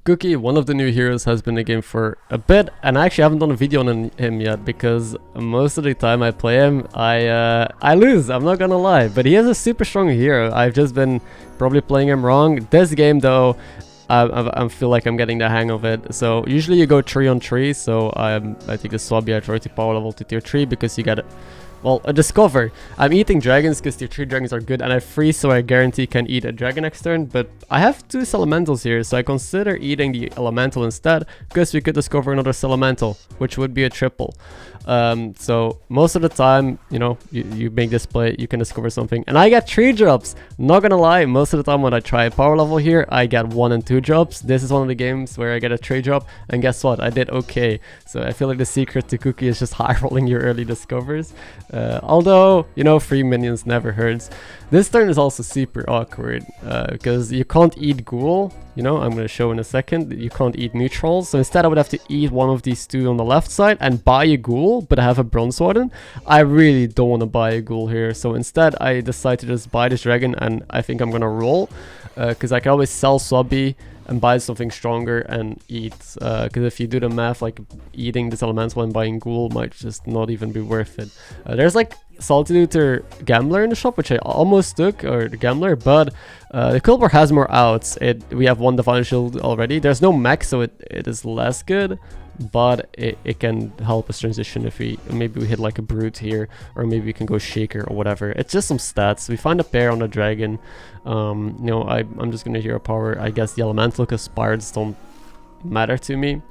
Cookie, one of the new heroes, has been in the game for a bit, and I actually haven't done a video on him yet because most of the time I play him, I lose, I'm not gonna lie. But he is a super strong hero. I've just been probably playing him wrong. This game though, I feel like I'm getting the hang of it. So usually you go 3 on 3, so I take the Swabby, I try to power level to tier 3 because you get it. Well, a discover. I'm eating dragons because tier 3 dragons are good, and I freeze, so I guarantee can eat a dragon next turn. But I have 2 elementals here, so I consider eating the elemental instead, because we could discover another elemental, which would be a triple. So most of the time, you know, you make this play, you can discover something, and I get 3 drops. Not gonna lie, most of the time when I try power level here, I get 1 and 2 drops. This is one of the games where I get a 3 drop, and guess what? I did okay. So I feel like the secret to Cookie is just high rolling your early discovers. Although, you know, 3 minions never hurts. This turn is also super awkward because you can't eat ghoul. You know, I'm going to show in a second. You can't eat neutrals. So instead I would have to eat one of these 2 on the left side and buy a ghoul, but I have a bronze warden. I really don't want to buy a ghoul here. So instead I decide to just buy this dragon, and I think I'm going to roll because I can always sell Swabby and buy something stronger and eat, because if you do the math, like eating this elemental and buying ghoul might just not even be worth it. There's like Saltitude or Gambler in the shop, which I almost took, or the Gambler, but the Kibler has more outs. We have 1 Divine Shield already. There's no mech, so it is less good, but it can help us transition if maybe we hit like a Brute here, or maybe we can go Shaker or whatever. It's just some stats. We find a pair on the dragon. You know, I'm just gonna hero power, I guess, the elemental, because pirates don't matter to me.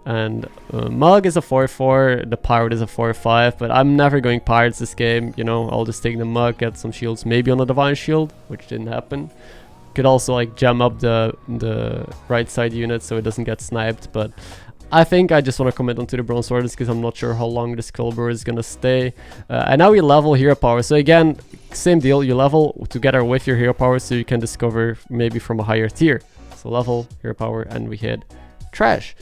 And Mug is a 4-4, the pirate is a 4-5, but I'm never going pirates this game. You know, I'll just take the Mug, get some shields, maybe on the divine shield, which didn't happen. Could also like jam up the right side unit so it doesn't get sniped, but I think I just want to commit onto the bronze sword because I'm not sure how long this Kibler is gonna stay. And now we level hero power. So again, same deal, you level together with your hero power so you can discover maybe from a higher tier. So level, hero power, and we hit trash.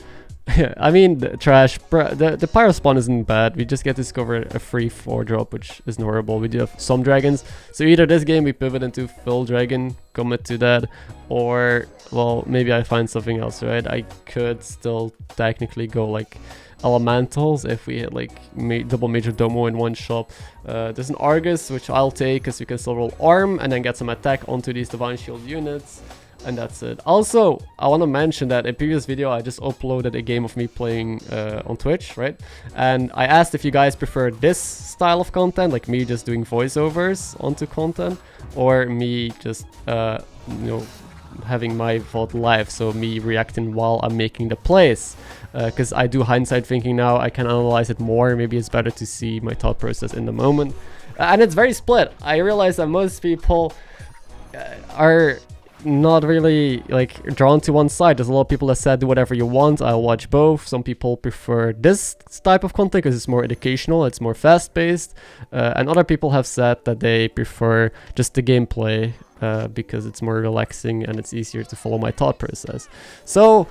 I mean, the trash, the pyro spawn isn't bad. We just get to discover a free 4 drop, which isn't horrible. We do have some dragons, so either this game we pivot into full dragon, commit to that, or, well, maybe I find something else, right? I could still technically go like elementals if we hit like double major domo in one shot. There's an Argus, which I'll take because we can still roll arm and then get some attack onto these divine shield units. And that's it. Also, I want to mention that in previous video I just uploaded a game of me playing on Twitch, right? And I asked if you guys prefer this style of content, like me just doing voiceovers onto content, or me just you know, having my VOD live, so me reacting while I'm making the plays. Because I do hindsight thinking now, I can analyze it more. Maybe it's better to see my thought process in the moment. And it's very split. I realize that most people are not really like drawn to one side. There's a lot of people that said do whatever you want. I'll watch both. Some people prefer this type of content because it's more educational, it's more fast-paced, and other people have said that they prefer just the gameplay because it's more relaxing and it's easier to follow my thought process. So,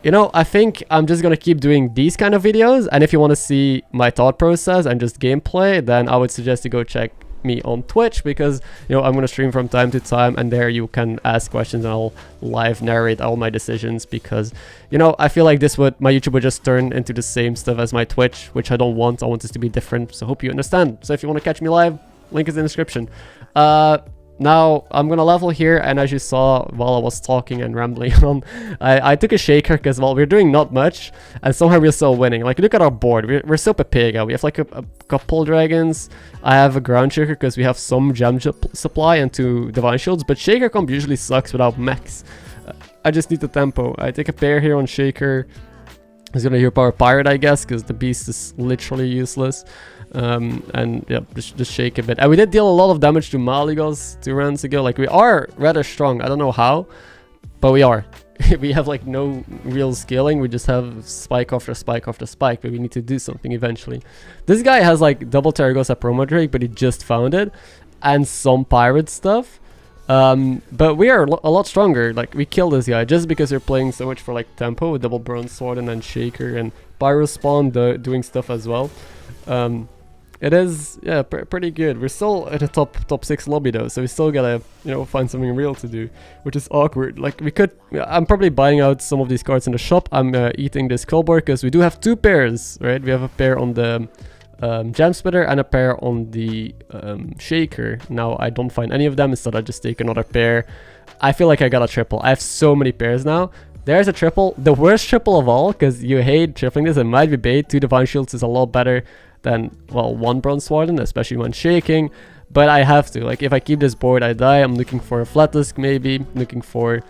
you know, I think I'm just gonna keep doing these kind of videos, and if you want to see my thought process and just gameplay, then I would suggest you go check me on Twitch, because, you know, I'm gonna stream from time to time, and there you can ask questions and I'll live narrate all my decisions, because, you know, I feel like my YouTube would just turn into the same stuff as my Twitch, which I don't want. I want this to be different, so hope you understand. So if you want to catch me live, link is in the description. Now I'm gonna level here, and as you saw while I was talking and rambling on, I took a shaker because, well, we're doing not much and somehow we're still winning. Like, look at our board, we're so Pepega. We have like a couple dragons. I have a ground shaker because we have some gem supply and 2 divine shields, but shaker comp usually sucks without mechs. I just need the tempo. I take a pair here on shaker. He's gonna hero power pirate, I guess, because the beast is literally useless. And yeah, just shake a bit. And we did deal a lot of damage to Maligos 2 rounds ago. Like, we are rather strong. I don't know how, but we are. We have like no real scaling. We just have spike after spike after spike, but we need to do something eventually. This guy has like double Terragosa promo Drake, but he just found it, and some pirate stuff. But we are a lot stronger. Like, we kill this guy just because we're playing so much for like tempo with double bronze sword and then shaker and pyro spawn doing stuff as well. it is, yeah, pretty good. We're still at a top 6 lobby though, so we still gotta, you know, find something real to do, which is awkward. Like we could, I'm probably buying out some of these cards in the shop. I'm eating this Kibler because we do have 2 pairs, right? We have a pair on the Gem Splitter and a pair on the Shaker. Now I don't find any of them, instead I just take another pair. I feel like I got a triple. I have so many pairs now. There's a triple, the worst triple of all, because you hate tripling this. It might be bait. 2 Divine Shields is a lot better than, well, 1 Bronze Warden, especially when shaking. But I have to. Like, if I keep this board, I die. I'm looking for a flat disc, maybe. Looking for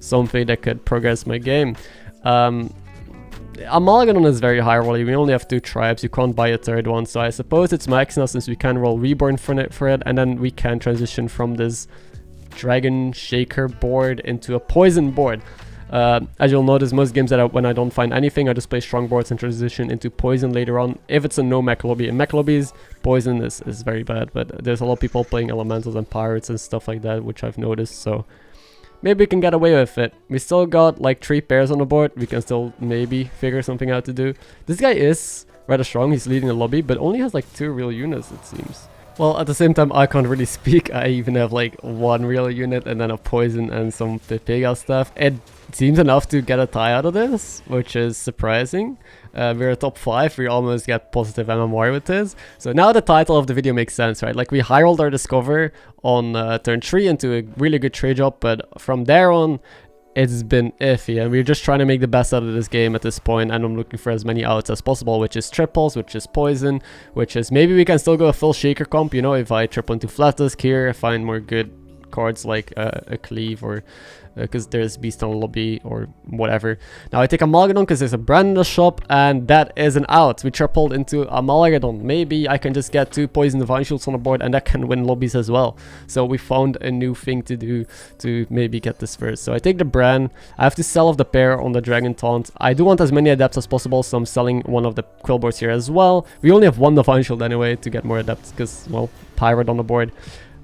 something that could progress my game. A Mulligan is very high rolling. We only have 2 tribes. You can't buy a 3rd one. So I suppose it's max now, since we can roll Reborn for it. And then we can transition from this Dragon Shaker board into a Poison board. As you'll notice, most games that when I don't find anything, I just play strong boards and transition into Poison later on. If it's a no mech lobby. In mech lobbies, Poison is very bad, but there's a lot of people playing Elementals and Pirates and stuff like that, which I've noticed, so maybe we can get away with it. We still got like 3 pairs on the board. We can still maybe figure something out to do. This guy is rather strong. He's leading the lobby, but only has like 2 real units, it seems. Well, at the same time, I can't really speak. I even have like 1 real unit and then a Poison and some Pega stuff. It seems enough to get a tie out of this, which is surprising. We're a top 5. We almost get positive MMR with this. So now the title of the video makes sense, right? Like we high rolled our Discover on turn 3 into a really good trade job, but from there on, it's been iffy, and we're just trying to make the best out of this game at this point, and I'm looking for as many outs as possible, which is triples, which is Poison, which is maybe we can still go a full Shaker comp, you know, if I triple into Flat Disc here, find more good cards like a Cleave, or because there's Beast on Lobby or whatever. Now I take a Mulligan because there's a brand in the shop, and that is an out. We tripled into a Mulligan. Maybe I can just get 2 Poison Divine Shields on the board, and that can win lobbies as well. So we found a new thing to do to maybe get this first. So I take the brand. I have to sell off the pair on the Dragon Taunt. I do want as many Adepts as possible, so I'm selling one of the Quill boards here as well. We only have 1 Divine Shield anyway to get more Adepts because, well, Pirate on the board.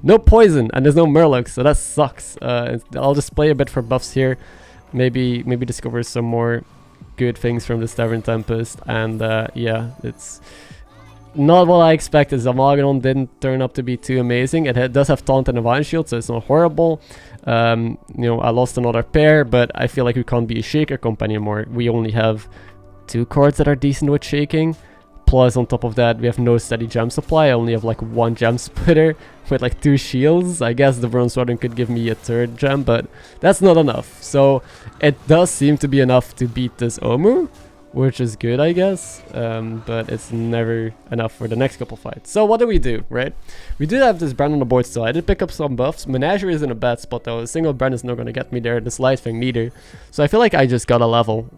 No Poison, and there's no Murloc, so that sucks. I'll just play a bit for buffs here. Maybe discover some more good things from this Tavern Tempest. And yeah, it's not what I expected. Zamaganon didn't turn up to be too amazing. It does have Taunt and Divine Shield, so it's not horrible. You know, I lost another pair, but I feel like we can't be a Shaker comp anymore. We only have 2 cards that are decent with shaking. Plus, on top of that, we have no steady gem supply. I only have like 1 gem splitter with like 2 shields. I guess the Bronze Warden could give me a 3rd gem, but that's not enough. So it does seem to be enough to beat this Omu, which is good, I guess, but it's never enough for the next couple fights. So what do we do, right? We do have this brand on the board still. I did pick up some buffs. Menagerie is in a bad spot though. A single brand is not going to get me there. This light thing neither. So I feel like I just got a level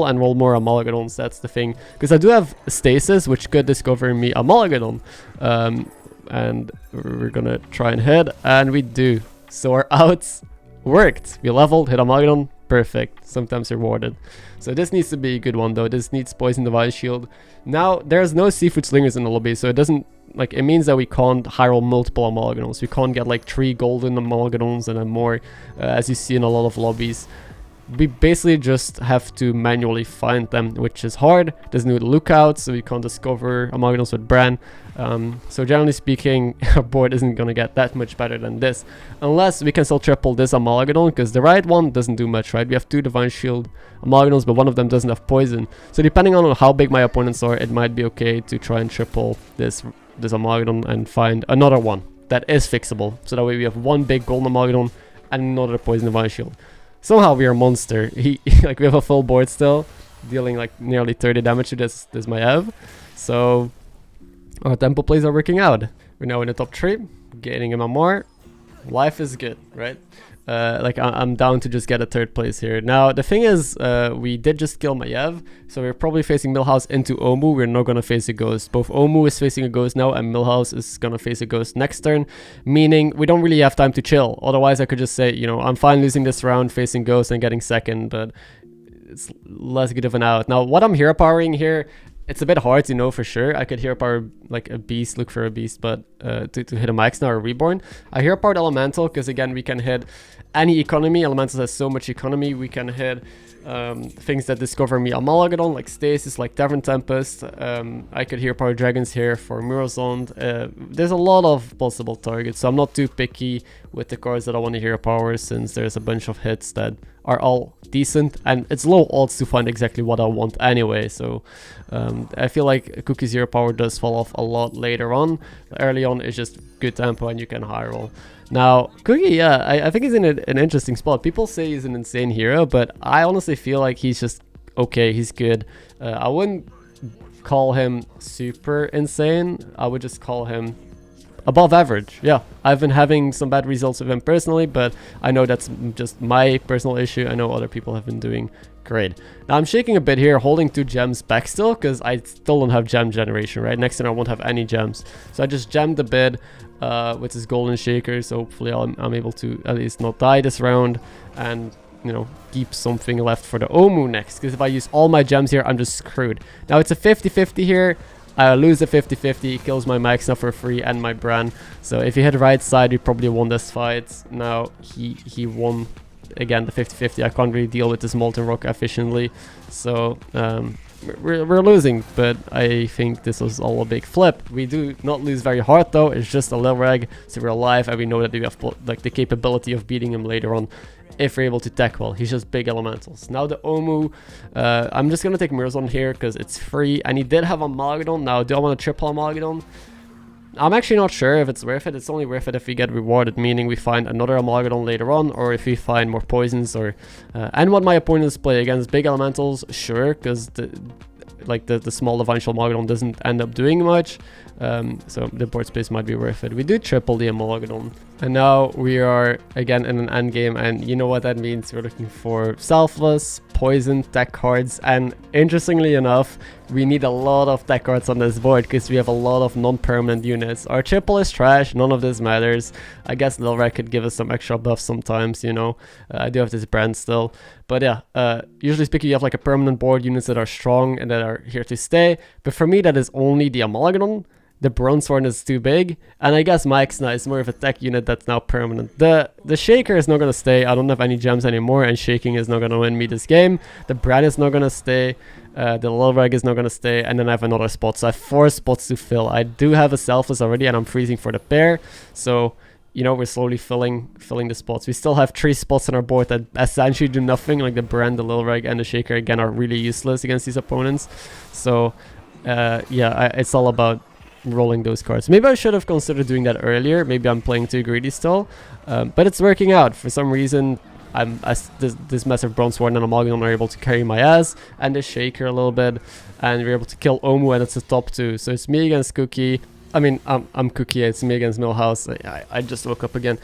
and roll more Mulliganons. That's the thing, because I do have Stasis, which could discover me a Mulliganon, and we're gonna try and hit, and we do. So our outs worked. We leveled, hit a Mulliganon. Perfect. Sometimes rewarded. So this needs to be a good one though. This needs Poison Divine Shield. Now there's no Seafood Slingers in the lobby, so it doesn't, like, it means that we can't high roll multiple Mulliganons. We can't get like 3 golden Mulliganons and then more, as you see in a lot of lobbies. We basically just have to manually find them, which is hard. There's no lookout, so we can't discover Mulliganons with Bran. So generally speaking, our board isn't going to get that much better than this, unless we can still triple this Mulliganon, because the right one doesn't do much, right? We have 2 Divine Shield Mulliganons, but one of them doesn't have Poison. So depending on how big my opponents are, it might be okay to try and triple this Mulliganon and find another one that is fixable. So that way we have 1 big golden Mulliganon and another Poison Divine Shield. Somehow we are a monster. Like, we have a full board still, dealing like nearly 30 damage to this Maiev. So our tempo plays are working out. We're now in the top 3, gaining MMR. Life is good, right? Like, I'm down to just get a 3rd place here. Now the thing is, we did just kill Maiev, so we're probably facing Millhouse into Omu. We're not gonna face a ghost. Both Omu is facing a ghost now, and Millhouse is gonna face a ghost next turn, meaning we don't really have time to chill. Otherwise I could just say, you know, I'm fine losing this round facing ghost and getting 2nd, but it's less good of an out. Now what I'm hero powering here, it's a bit hard to know for sure. I could hero power like a beast, look for a beast, but to hit a max now or a reborn. I hero powered Elemental because again we can hit any economy. Elemental has so much economy. We can hit things that discover me Amalgadon, like Stasis, like Tavern Tempest. I could Hero Power Dragons here for Murozond. There's a lot of possible targets, so I'm not too picky with the cards that I want to Hero Power, since there's a bunch of hits that are all decent, and it's low odds to find exactly what I want anyway. So I feel like Cookie's Hero Power does fall off a lot later on. Early on it's just good tempo and you can high roll. Now, Cookie, yeah, I think he's in an interesting spot. People say he's an insane hero, but I honestly feel like he's just okay, he's good. I wouldn't call him super insane. I would just call him above average. Yeah, I've been having some bad results with him personally, but I know that's just my personal issue. I know other people have been doing great. Now I'm shaking a bit here, holding 2 gems back still, because I still don't have gem generation, right? Next turn I won't have any gems. So I just gemmed a bit with his golden shaker, so hopefully I'm able to at least not die this round, and you know, keep something left for the Omu next, because if I use all my gems here, I'm just screwed. Now it's a 50-50 here. I lose the 50-50, kills my Max now for free and my Bran. So if he hit right side, we probably won this fight. Now he won again the 50-50. I can't really deal with this Molten Rock efficiently, so we're losing. But I think this was all a big flip. We do not lose very hard though. It's just a little reg, so we're alive, and we know that we have like the capability of beating him later on if we're able to tech well. He's just big elementals. Now the Omu, I'm just gonna take Murozond here because it's free, and he did have a Amalgadon. Now do I want to triple Amalgadon? I'm actually not sure if it's worth it. It's only worth it if we get rewarded, meaning we find another Amalgadon later on, or if we find more poisons, or and what my opponents play against big elementals, sure, because the small eventual Amalgadon doesn't end up doing much. So the board space might be worth it. We do triple the Amalgadon. And now we are again in an end game, and you know what that means. We're looking for selfless, poison, tech cards, and interestingly enough, we need a lot of tech cards on this board because we have a lot of non-permanent units. Our triple is trash, none of this matters. I guess Lil Red could give us some extra buffs sometimes, you know. I do have this brand still. But yeah, usually speaking, you have like a permanent board, units that are strong and that are here to stay. But for me, that is only the Amalgadon. The Bronze Horn is too big, and I guess Mike's is more of a tech unit that's now permanent. The Shaker is not going to stay. I don't have any gems anymore, and Shaking is not going to win me this game. The Brad is not going to stay. The Lil Reg is not going to stay, and then I have another spot. So I have 4 spots to fill. I do have a Selfless already, and I'm freezing for the pair. So, you know, we're slowly filling the spots. We still have 3 spots on our board that essentially do nothing. Like the Brand, the Lil Reg, and the Shaker, again, are really useless against these opponents. So, yeah, it's all about rolling those cards. Maybe I should have considered doing that earlier. Maybe I'm playing too greedy still, but it's working out. For some reason, this massive Bronze Sword and Amalgadon are able to carry my ass, and the Shaker a little bit, and we're able to kill Omu, and it's the top 2. So it's me against Cookie. I mean, I'm Cookie, it's me against Millhouse. I just woke up again.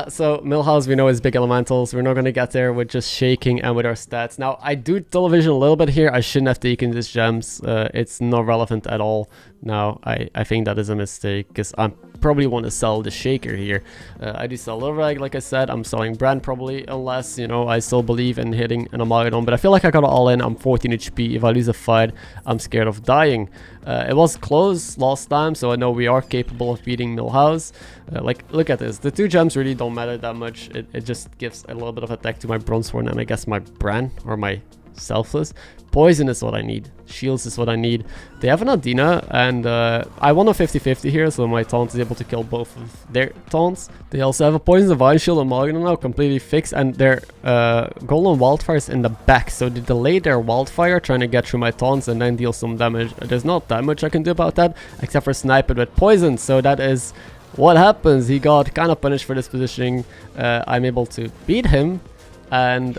So Millhouse, we know, is big elementals. We're not going to get there with just Shaking and with our stats. Now, I do television a little bit here. I shouldn't have taken these gems. It's not relevant at all. Now, I think that is a mistake, because I probably want to sell the Shaker here. I do sell Lil Reg, like I said. I'm selling Brand probably, unless, you know, I still believe in hitting an Amalgadon. But I feel like I got it all in. I'm 14 HP. If I lose a fight, I'm scared of dying. It was close last time, so I know we are capable of beating Millhouse. Like, look at this. The 2 gems really don't matter that much. It just gives a little bit of attack to my Bronze Sword, and I guess my Bran, or my Selfless. Poison is what I need. Shields is what I need. They have an Adina, and I won a 50-50 here, so my taunt is able to kill both of their taunts. They also have a Poison Divine Shield and Amalgadon now completely fixed, and their Golden Wildfire is in the back, so they delay their Wildfire, trying to get through my taunts and then deal some damage. There's not that much I can do about that, except for snipe it with Poison, so that is what happens. He got kind of punished for this positioning. I'm able to beat him and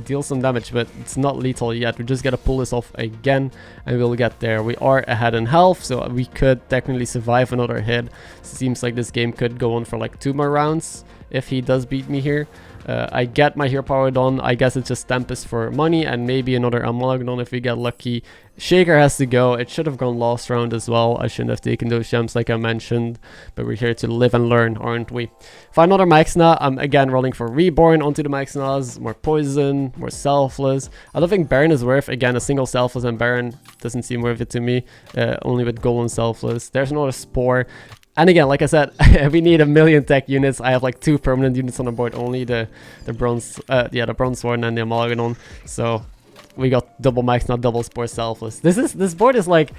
deal some damage, but it's not lethal yet. We just gotta pull this off again, and we'll get there. We are ahead in health, so we could technically survive another hit. Seems like this game could go on for like 2 more rounds if he does beat me here. I get my Hero Power done. I guess it's just Tempest for money, and maybe another Amalgadon if we get lucky. Shaker has to go. It should have gone last round as well. I shouldn't have taken those gems like I mentioned, but we're here to live and learn, aren't we? Find another Maxna. I'm again rolling for Reborn onto the Maxnas. More Poison, more Selfless. I don't think Baron is worth, again, a single Selfless, and Baron doesn't seem worth it to me. Only with Golden Selfless. There's another Spore. And again, like I said, we need 1 million tech units. I have like 2 permanent units on the board only, the bronze, the bronze sword and the Amalgadon. So we got double max, not double spore selfless. This board is like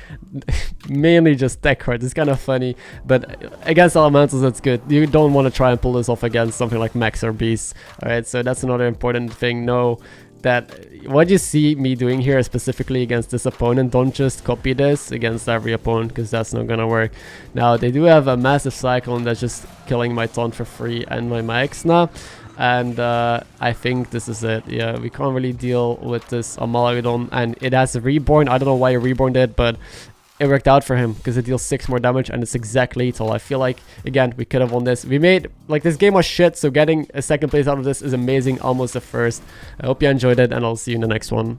mainly just tech cards. It's kind of funny, but against elementals, it's good. You don't want to try and pull this off against something like max or beast. All right, so that's another important thing. Know that what you see me doing here specifically against this opponent, don't just copy this against every opponent, because that's not gonna work. Now they do have a massive cyclone that's just killing my taunt for free and my max now, and I think this is it. Yeah, we can't really deal with this Amalgadon, and it has a reborn. I don't know why reborn did, but it worked out for him because it deals 6 more damage and it's exact lethal. I feel like, again, we could have won this. We made, like, this game was shit, so getting a second place out of this is amazing, almost a first. I hope you enjoyed it, and I'll see you in the next one.